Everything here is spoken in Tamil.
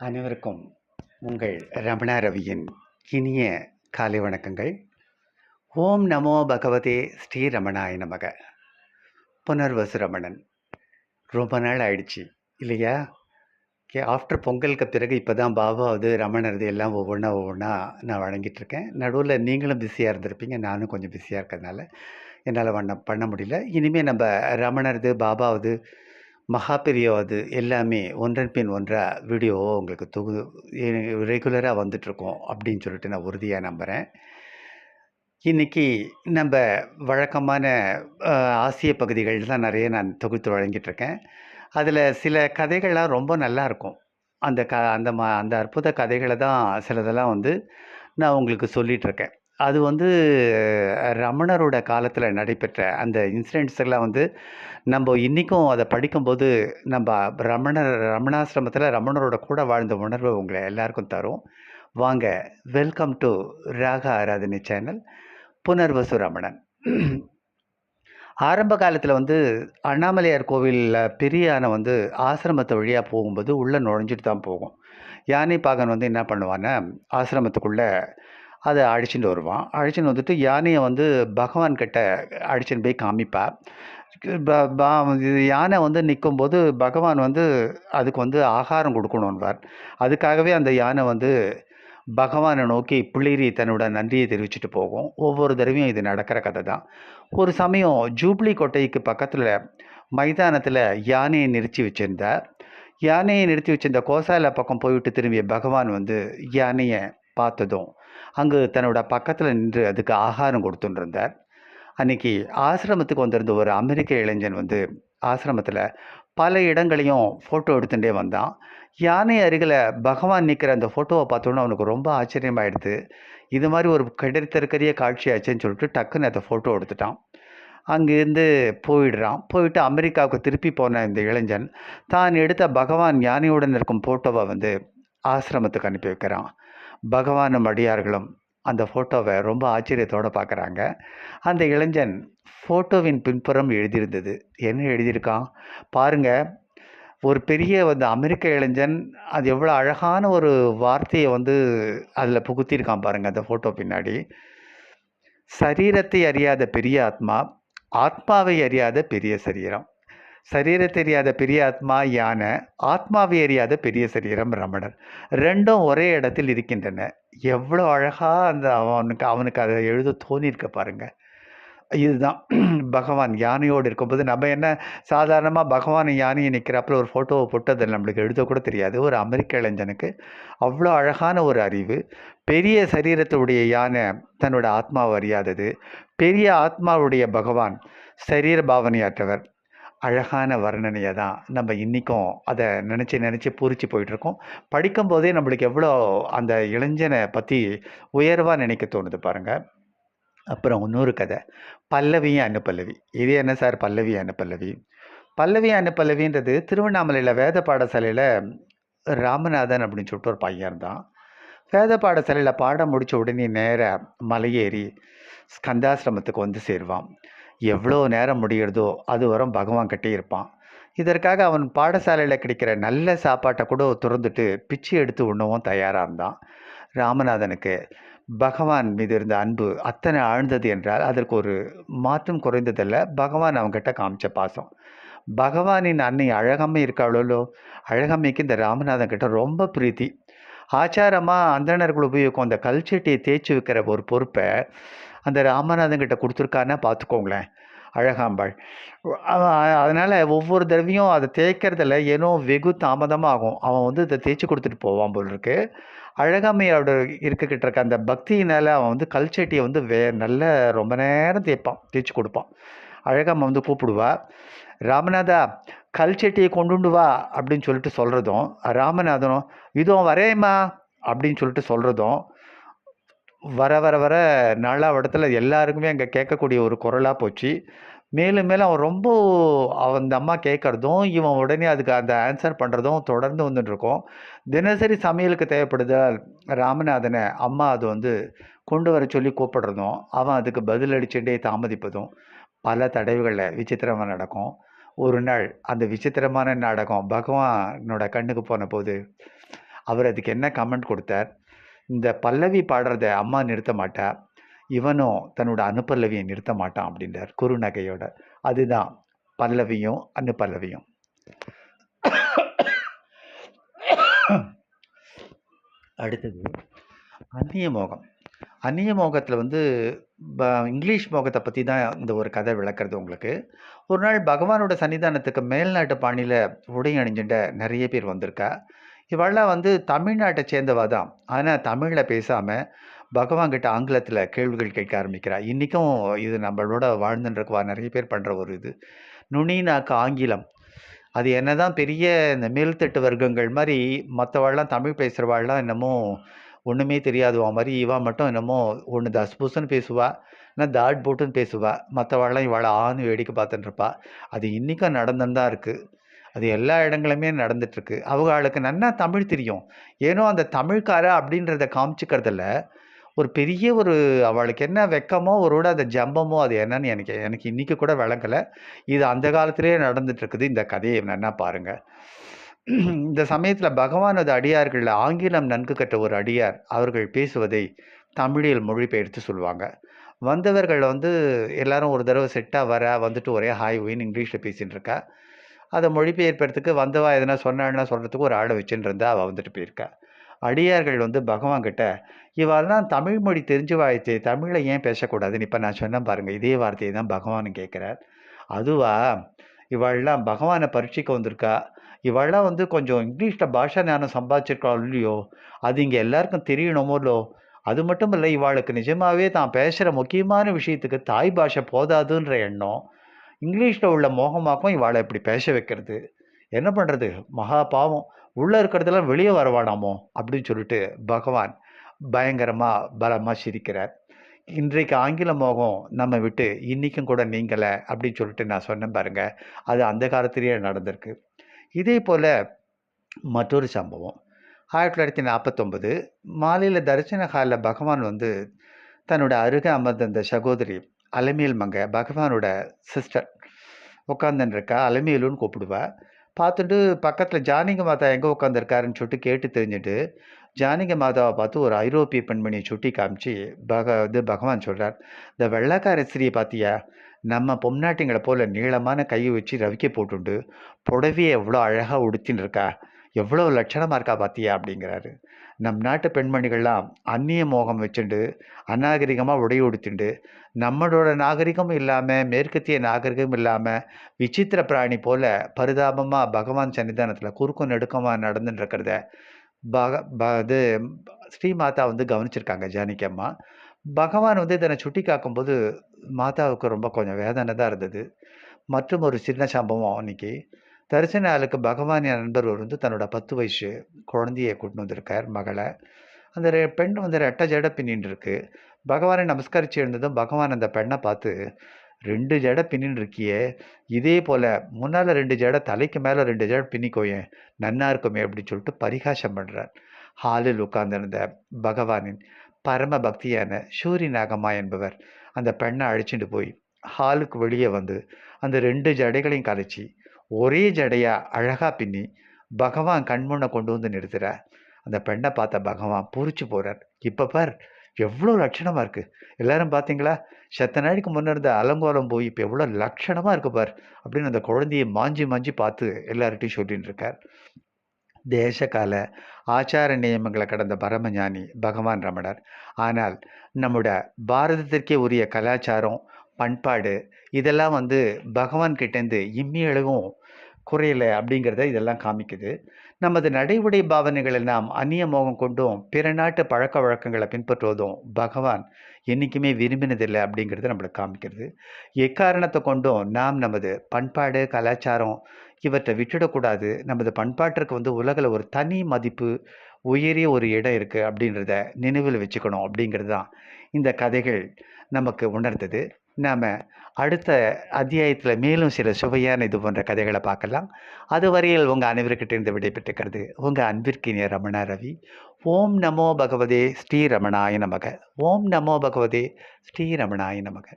அனைவருக்கும் உங்கள் ரமணா ரவியின் இனிய காலை வணக்கங்கள். ஓம் நமோ பகவதே ஸ்ரீ ரமணாய நமக. புனர்வசு ரமணன். ரொம்ப நாள் ஆயிடுச்சு இல்லையா? ஆஃப்டர் பொங்கலுக்கு பிறகு இப்போ தான் பாபாவது ரமணரது எல்லாம் ஒவ்வொன்றா நான் வழங்கிட்டு இருக்கேன். நடுவில் நீங்களும் பிஸியாக இருந்திருப்பீங்க, நானும் கொஞ்சம் பிஸியாக இருக்கிறதுனால என்னால் பண்ண முடியல. இனிமேல் நம்ம ரமணரது பாபாவது மகாபெரியாவது எல்லாமே ஒன்றன் பின் ஒன்றாக வீடியோ உங்களுக்கு ரெகுலராக வந்துட்ருக்கோம் அப்படின்னு சொல்லிட்டு நான் உறுதியாக நம்புகிறேன். இன்றைக்கி நம்ம வழக்கமான ஆசிய பகுதிகள் தான் நிறைய நான் தொகுத்து வழங்கிட்டுருக்கேன். அதில் சில கதைகள்லாம் ரொம்ப நல்லாயிருக்கும். அந்த அற்புத கதைகளை தான் சிலதெல்லாம் நான் உங்களுக்கு சொல்லிகிட்ருக்கேன். அது ரமணரோட காலத்தில் நடைபெற்ற அந்த இன்சிடென்ட்ஸ் எல்லாம் நம்ம இன்றைக்கும் அதை படிக்கும்போது நம்ம ரமணாசிரமத்தில் ரமணரோட கூட வாழ்ந்த உணர்வை உங்களை எல்லாருக்கும் தரும். வாங்க, வெல்கம் டு ராக ஆராதனை சேனல், புனர்வசு ரமணன். ஆரம்ப காலத்தில் அண்ணாமலையார் கோவிலில் பெரிய யானை ஆசிரமத்தை வழியாக போகும்போது உள்ளே நுழைஞ்சிட்டு தான் போகும். யானை பாகன் என்ன பண்ணுவான்னா, ஆசிரமத்துக்குள்ளே அதை அழைச்சிட்டு வருவான். அழைச்சின்னு வந்துட்டு யானையை பகவான் கிட்ட அழைச்சின்னு போய் காமிப்பா. இது யானை நிற்கும்போது பகவான் அதுக்கு ஆகாரம் கொடுக்கணுன்பார். அதுக்காகவே அந்த யானை பகவானை நோக்கி பிளிரி தன்னோட நன்றியை தெரிவிச்சுட்டு போகும். ஒவ்வொரு தடவையும் இது நடக்கிற கதை தான். ஒரு சமயம் ஜூப்ளி கோட்டைக்கு பக்கத்தில் மைதானத்தில் யானையை நிறுத்தி வச்சுருந்தார். யானையை நிறுத்தி வச்சிருந்த கோசால பக்கம் போய்விட்டு திரும்பிய பகவான் யானையை பார்த்ததும் அங்கு தன்னோட பக்கத்தில் நின்று அதுக்கு ஆகாரம் கொடுத்துட்டு இருந்தார். அன்றைக்கி ஆசிரமத்துக்கு வந்திருந்த ஒரு அமெரிக்க இளைஞன் ஆசிரமத்தில் பல இடங்களையும் ஃபோட்டோ எடுத்துகிட்டே வந்தான். யானை அருகில் பகவான் நிற்கிற அந்த ஃபோட்டோவை பார்த்தோன்னே அவனுக்கு ரொம்ப ஆச்சரியமாயிடுது. இது மாதிரி ஒரு கிடைத்திருக்கிற காட்சியாச்சுன்னு சொல்லிட்டு டக்குன்னு அந்த ஃபோட்டோ எடுத்துட்டான். அங்கேருந்து போயிட்டு அமெரிக்காவுக்கு திருப்பி போன இந்த இளைஞன் தான் எடுத்த பகவான் யானையுடன் இருக்கும் ஃபோட்டோவை ஆசிரமத்துக்கு அனுப்பி வைக்கிறான். பகவானும் அடியார்களும் அந்த ஃபோட்டோவை ரொம்ப ஆச்சரியத்தோடு பார்க்குறாங்க. அந்த இளைஞன் ஃபோட்டோவின் பின்புறம் எழுதியிருந்தது. என்ன எழுதியிருக்கான் பாருங்கள். ஒரு பெரிய அமெரிக்க இளைஞன் அது எவ்வளோ அழகான ஒரு வார்த்தையை அதில் புகுத்தியிருக்கான் பாருங்கள் அந்த ஃபோட்டோ பின்னாடி. சரீரத்தை அறியாத பெரிய ஆத்மா, ஆத்மாவை அறியாத பெரிய சரீரம். சரீரத்தை அறியாத பெரிய ஆத்மா யானை, ஆத்மாவை அறியாத பெரிய சரீரம் ரமணர். ரெண்டும் ஒரே இடத்தில் இருக்கின்றன. எவ்வளோ அழகாக அவனுக்கு அதை எழுத தோணியிருக்க பாருங்கள். இதுதான் பகவான் யானையோடு இருக்கும்போது நம்ம என்ன சாதாரணமாக பகவான் யானையை நிற்கிறாப்புல ஒரு ஃபோட்டோவை போட்டு அதில் நம்மளுக்கு எழுதக்கூட தெரியாது. ஒரு அமெரிக்க இளைஞனுக்கு அவ்வளோ அழகான ஒரு அறிவு. பெரிய சரீரத்துடைய யானை தன்னோட ஆத்மாவை அறியாதது, பெரிய ஆத்மாவுடைய பகவான் சரீர பாவனையாற்றவர். அழகான வர்ணனையை தான் நம்ம இன்றைக்கும் அதை நினச்சி பூரிச்சு போயிட்டுருக்கோம். படிக்கும்போதே நம்மளுக்கு எவ்வளோ அந்த இளைஞனை பற்றி உயர்வாக நினைக்க தோணுது பாருங்கள். அப்புறம் இன்னொரு கதை, பல்லவியும் அனுப்பல்லவி. இது என்ன சார் பல்லவி அனுப்பல்லவி? பல்லவி அனுப்பல்லவின்றது திருவண்ணாமலையில் வேத பாடசாலையில் ராமநாதன் அப்படின்னு சொல்லிட்டு ஒரு பையன் இருந்தான். வேத பாடசாலையில் பாடம் முடித்த உடனே நேராக மலையேறி ஸ்கந்தாசிரமத்துக்கு சேருவான். எவ்வளோ நேரம் முடிகிறதோ அது வரும் பகவான் கிட்டே இருப்பான். இதற்காக அவன் பாடசாலையில் கிடைக்கிற நல்ல சாப்பாட்டை கூட துறந்துட்டு பிச்சை எடுத்து உண்ணவும் தயாராக இருந்தான். ராமநாதனுக்கு பகவான் மீது இருந்த அன்பு அத்தனை ஆழ்ந்தது என்றால் அதற்கு ஒரு மாற்றம் குறைந்ததில்ல. பகவான் அவங்ககிட்ட காமிச்ச பாசம். பகவானின் அன்னை அழகம்மை இருக்காளோ, அழகம்மைக்கு இந்த ராமநாதன் கிட்ட ரொம்ப பிரீத்தி. ஆச்சாரமாக அந்தணர்கள் உபயோகிக்கும் அந்த கல்ச்சட்டியை தேய்ச்சி வைக்கிற ஒரு பொறுப்பை அந்த ராமநாதன் கிட்ட கொடுத்துருக்கான்னா பார்த்துக்கோங்களேன் அழகாம்பாள். அதனால் ஒவ்வொரு தடவையும் அதை தேய்க்கிறதில் ஏனோ வெகு தாமதமாகும். அவன் இதை தேய்ச்சி கொடுத்துட்டு போவான் போல் இருக்கு. அழகாமையோட இருக்கிட்ட இருக்க அந்த பக்தியினால் அவன் கல்ச்சட்டியை நல்ல ரொம்ப நேரம் தேய்ச்சி கொடுப்பான். அழகாமை கூப்பிடுவா, ராமநாதா கல்ச்சட்டியை கொண்டு வா அப்படின்னு சொல்லிட்டு சொல்கிறதும், ராமநாதனும் இதோ வரேம்மா அப்படின்னு சொல்லிட்டு சொல்கிறதும் வர வர வர நாளாவட்டத்தில் எல்லாருக்குமே அங்கே கேட்கக்கூடிய ஒரு குரலாக போச்சு. மேலும் மேலும் அவன் அந்த அம்மா கேட்குறதும் இவன் உடனே அதுக்கு அந்த ஆன்சர் பண்ணுறதும் தொடர்ந்து வந்துட்டுருக்கோம். தினசரி சமையலுக்கு தேவைப்படுதால் ராமநாதனை அம்மா அது கொண்டு வர சொல்லி கூப்பிடுறதும் அவன் அதுக்கு பதில் அளிச்சுட்டே தாமதிப்பதும் பல தடவைகளில் விசித்திரமாக நடக்கும். ஒரு நாள் அந்த விசித்திரமான நாடகம் பகவானோட கண்ணுக்கு போன போது அவர் அதுக்கு என்ன கமெண்ட் கொடுத்தார், இந்த பல்லவி பாடுறத அம்மா நிறுத்த மாட்டா, இவனும் தன்னோட அனுப்பல்லவியை நிறுத்த மாட்டான் அப்படின்றார் குறுநகையோட. அதுதான் பல்லவியும் அனுப்பல்லவியும். அடுத்தது அந்நிய மோகம். அந்நிய மோகத்தில் வந்து இங்கிலீஷ் மோகத்தை பற்றி தான் இந்த ஒரு கதை விளக்குறது உங்களுக்கு. ஒரு நாள் பகவானோட சன்னிதானத்துக்கு மேல்நாட்டு பாணியில் உடை அணிஞ்சுட்ட நிறைய பேர் வந்திருக்கா. இவெல்லாம் வந்து தமிழ்நாட்டை சேர்ந்தவா தான். ஆனால் தமிழில் பேசாமல் பகவான்கிட்ட ஆங்கிலத்தில் கேள்விகள் கேட்க ஆரம்பிக்கிறா. இன்றைக்கும் இது நம்மளோட வாழ்ந்துட்டுருக்குவா நிறைய பேர் பண்ணுற ஒரு இது. நுனிநாக்கு ஆங்கிலம். அது என்னதான் பெரிய இந்த மேல்தட்டு வர்க்கங்கள் மாதிரி மற்றவாள்லாம் தமிழ் பேசுகிறவாள்லாம் என்னமோ ஒன்றுமே தெரியாதுவா மாதிரி, இவா மட்டும் என்னமோ ஒன்று தஸ்பூஸ்ன்னு பேசுவா, இல்லை தாட் போட்டுன்னு பேசுவா. மற்றவாள்லாம் இவாளை ஆன்னு வேடிக்கை பார்த்துட்டுருப்பா. அது இன்றைக்கும் நடந்துன்னு தான் இருக்குது. அது எல்லா இடங்களுமே நடந்துட்டுருக்கு. அவங்களுக்கு நன்னா தமிழ் தெரியும். ஏனோ அந்த தமிழ்காரா அப்படின்றத காமிச்சிக்கிறதில்ல. ஒரு பெரிய ஒரு அவளுக்கு என்ன வெக்கமோ ஒருவேளை அந்த ஜம்பமோ அது என்னன்னு எனக்கு இன்றைக்கி கூட விளங்கலை. இது அந்த காலத்திலேயே நடந்துட்டுருக்குது. இந்த கதையை நன்னா பாருங்கள். இந்த சமயத்தில் பகவானது அடியார்களில் ஆங்கிலம் நன்கு கற்ற ஒரு அடியார் அவர்கள் பேசுவதை தமிழில் மொழிபெயர்த்து சொல்லுவாங்க. வந்தவர்கள் வந்து எல்லாரும் ஒரு தடவை செட்டாக வந்துட்டு ஒரே ஹாய் ஒயின்னு இங்கிலீஷில் பேசிகிட்டு இருக்கா. அதை மொழிபெயர்ப்பதற்கு வந்தவா எதனா சொன்னான்னா சொல்கிறதுக்கு ஒரு ஆளை வச்சுன்னு இருந்தா அவள் வந்துட்டு போயிருக்கா. அடியார்கள் வந்து பகவான்கிட்ட இவாள்லாம் தமிழ் மொழி தெரிஞ்சவாயிச்சே, தமிழில் ஏன் பேசக்கூடாதுன்னு இப்போ நான் சொன்னேன் பாருங்கள். இதே வார்த்தையை தான் பகவான் கேட்குறார். அதுவா, இவாள்லாம் பகவானை பரீட்சைக்கு வந்திருக்கா. இவாள்லாம் வந்து கொஞ்சம் இங்கிலீஷில் பாஷா ஞானம் சம்பாதிச்சிருக்காள் இல்லையோ, அது இங்கே எல்லாருக்கும் தெரியணுமோலோ. அது மட்டும் இல்லை, இவாளுக்கு நிஜமாகவே தான் பேசுகிற முக்கியமான விஷயத்துக்கு தாய் பாஷை போதாதுன்ற எண்ணம். இங்கிலீஷில் உள்ள மோகமாக்கும் இவாளை இப்படி பேச வைக்கிறது. என்ன பண்ணுறது, மகா பாவம். உள்ளே இருக்கிறதெல்லாம் வெளியே வரவானாமோ அப்படின்னு சொல்லிட்டு பகவான் பயங்கரமாக பலமாக சிரிக்கிறார். இன்றைக்கு ஆங்கில மோகம் நம்ம விட்டு இன்றைக்கும் கூட நீங்கலை அப்படின்னு சொல்லிட்டு நான் சொன்னேன் பாருங்கள். அது அந்த காலத்திலேயே நடந்திருக்கு. இதே போல் மற்றொரு சம்பவம் 1949 மாலையில் தரிசன ஹாலில் பகவான் வந்து தன்னோட அருகே அமர்ந்த அந்த சகோதரி அலமேல் மங்க, பகவானோட சிஸ்டர், உட்காந்துருக்கா. அலமேலுன்னு கூப்பிடுவா. பார்த்துட்டு பக்கத்தில் ஜானகி மாதா எங்கே உட்காந்துருக்காருன்னு சொல்லிட்டு கேட்டு தெரிஞ்சுட்டு ஜானகி மாதாவை பார்த்து ஒரு ஐரோப்பிய பெண்மணியை சுட்டி காமிச்சு பகவான் சொல்கிறார், இந்த வெள்ளைக்கார ஸ்திரியை பார்த்தியா, நம்ம பொம்நாட்டிங்களை போல் நீளமான கையை வச்சு ரவிக்க போட்டுண்டு புடவையை எவ்வளோ அழகாக உடுத்தின்னு இருக்கா, எவ்வளோ லட்சணமாக இருக்கா பார்த்தியா அப்படிங்கிறாரு. நம் நாட்டு பெண்மணிகள்லாம் அந்நிய மோகம் வச்சுண்டு அநாகரிகமாக உடை உடுத்திண்டு நம்மளோட நாகரிகமும் இல்லாமல் மேற்கத்திய நாகரிகமும் இல்லாமல் விசித்திர பிராணி போல் பரிதாபமாக பகவான் சன்னிதானத்தில் குறுக்கும் நெடுக்கமாக நடந்துட்டு இருக்கிறத இது ஸ்ரீமாதா வந்து கவனிச்சிருக்காங்க ஜானகி அம்மா. பகவான் வந்து இதனை சுட்டி காக்கும்போது மாதாவுக்கு ரொம்ப கொஞ்சம் வேதனை தான் இருந்தது. மற்றும் ஒரு சின்ன சம்பவம், அன்னைக்கு தரிசன நாளுக்கு பகவான் என் நண்பர் வந்து தன்னோட 10 வயசு குழந்தையை கூட்டின்னு வந்திருக்கார், மகளை. அந்த பெண் வந்து ரெட்டை ஜடை பின்னின்னு இருக்கு. பகவானை நமஸ்கரித்து எழுந்ததும் பகவான் அந்த பெண்ணை பார்த்து, 2 ஜடை பின்னின்னு இருக்கியே, இதே போல் முன்னால் 2 ஜடை, தலைக்கு மேலே 2 ஜடை பின்னிக்கோயேன், நன்னா இருக்குமே அப்படின்னு சொல்லிட்டு பரிகாசம் பண்ணுறார். ஹாலில் உட்கார்ந்திருந்த பகவானின் பரம பக்தியான சூரி நாகம்மா என்பவர் அந்த பெண்ணை அழைச்சிட்டு போய் ஹாலுக்கு வெளியே வந்து அந்த 2 ஜடைகளையும் கலைச்சி ஒரே ஜடையாக அழகாக பின்னி பகவான் கண்முன்னை கொண்டு வந்து நிறுத்துகிறார். அந்த பெண்ணை பார்த்த பகவான் பூரிச்சு போகிறார். இப்போ பார், எவ்வளோ லட்சணமாக இருக்குது, எல்லாரும் பார்த்தீங்களா, செத்த நாளைக்கு முன்னே இருந்த அலங்கோலம் போய் இப்போ எவ்வளோ லட்சணமாக இருக்கு பார் அப்படின்னு அந்த குழந்தையை மாஞ்சி மாஞ்சி பார்த்து எல்லார்கிட்டையும் சொல்லின்னு இருக்கார். தேசகால ஆச்சார நியமங்களை கடந்த பரமஞானி பகவான் ரமணர். ஆனால் நம்முடைய பாரதத்திற்கே உரிய கலாச்சாரம், பண்பாடு இதெல்லாம் வந்து பகவான் கிட்டேருந்து இம்மியளவும் குறையலை அப்படிங்கிறத இதெல்லாம் காமிக்குது. நமது நடைமுறை பாவனைகளை நாம் அந்நிய மோகம் கொண்டும் பிற நாட்டு பழக்க வழக்கங்களை பின்பற்றுவதும் பகவான் என்றைக்குமே விரும்பினதில்லை அப்படிங்கிறத நம்மளுக்கு காமிக்கிறது. எக்காரணத்தை கொண்டும் நாம் நமது பண்பாடு, கலாச்சாரம் இவற்றை விட்டுடக்கூடாது. நமது பண்பாட்டிற்கு வந்து உலகில் ஒரு தனி மதிப்பு, உயரிய ஒரு இடம் இருக்குது அப்படின்றத நினைவில் வச்சுக்கணும் அப்படிங்கிறது தான் இந்த கதைகள் நமக்கு உணர்ந்தது. நாம் அடுத்த அத்தியாயத்தில் மேலும் சில சுவையான இது போன்ற கதைகளை பார்க்கலாம். அதுவரையில் உங்கள் அனைவருக்கிட்டேருந்து விடைபெற்றுக்கிறது உங்கள் அன்பிற்கினிய ரமணா ரவி. ஓம் நமோ பகவதே ஸ்ரீ ரமணாய நமக. ஓம் நமோ பகவதே ஸ்ரீ ரமணாய நமக.